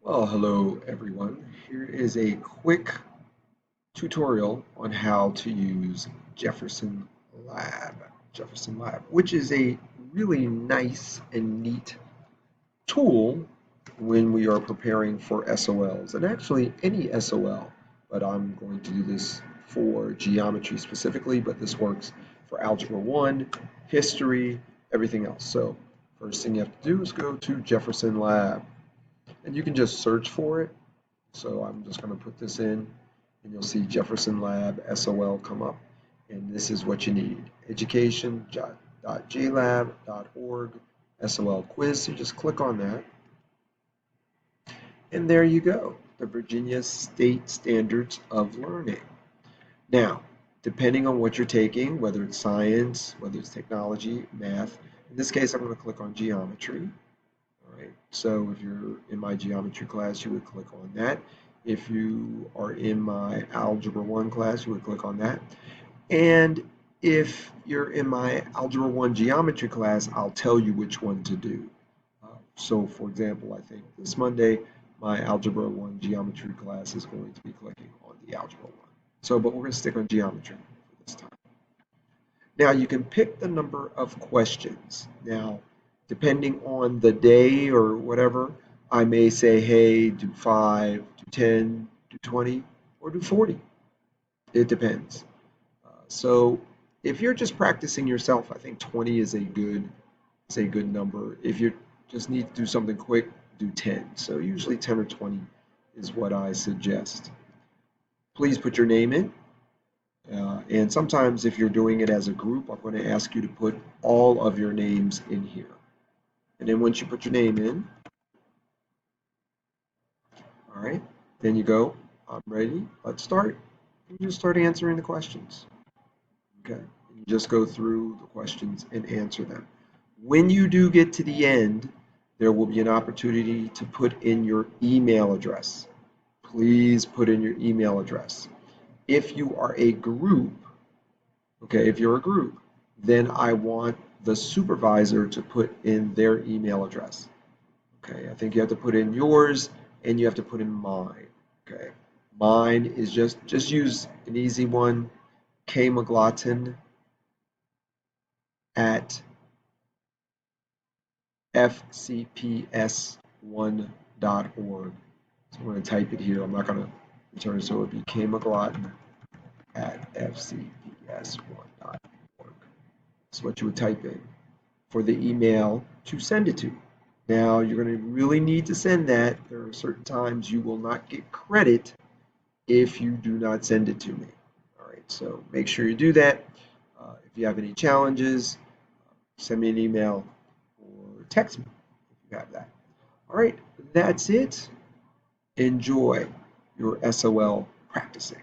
Well, hello everyone. Here is a quick tutorial on how to use Jefferson Lab, which is a really nice and neat tool when we are preparing for SOLs, and actually any SOL, but I'm going to do this for geometry specifically, but this works for Algebra 1, history, everything else. So first thing you have to do is go to Jefferson Lab, and you can just search for it. So I'm just going to put this in, and you'll see Jefferson Lab SOL come up. And this is what you need: education.jlab.org SOL quiz. So you just click on that, and there you go, the Virginia State Standards of Learning. Now, depending on what you're taking, whether it's science, whether it's technology, math, in this case, I'm going to click on geometry. All right, so if you're in my geometry class, you would click on that. If you are in my Algebra 1 class, you would click on that. And if you're in my Algebra 1 geometry class, I'll tell you which one to do. So for example, I think this Monday, my Algebra 1 geometry class is going to be clicking on the Algebra 1. So, but we're going to stick on geometry for this time. Now you can pick the number of questions. Now, depending on the day or whatever, I may say, hey, do 5, do 10, do 20, or do 40. It depends. So if you're just practicing yourself, I think 20 is a good number. If you just need to do something quick, do 10. So usually 10 or 20 is what I suggest. Please put your name in. And sometimes if you're doing it as a group, I'm going to ask you to put all of your names in here. And then once you put your name in, all right, then you go, I'm ready, let's start. You just start answering the questions. Okay, you just go through the questions and answer them. When you do get to the end, there will be an opportunity to put in your email address. Please put in your email address. If you are a group, okay, if you're a group, then I want the supervisor to put in their email address. Okay, I think you have to put in yours and you have to put in mine. Okay, mine is just use an easy one, kmcglotton at fcps1.org. So I'm going to type it here. I'm not going to return it, so it would be kmcglotton at fcps1.org. That's what you would type in for the email to send it to. Now, you're going to really need to send that. There are certain times you will not get credit if you do not send it to me. All right, so make sure you do that. If you have any challenges, send me an email or text me if you have that. All right, that's it. Enjoy your SOL practicing.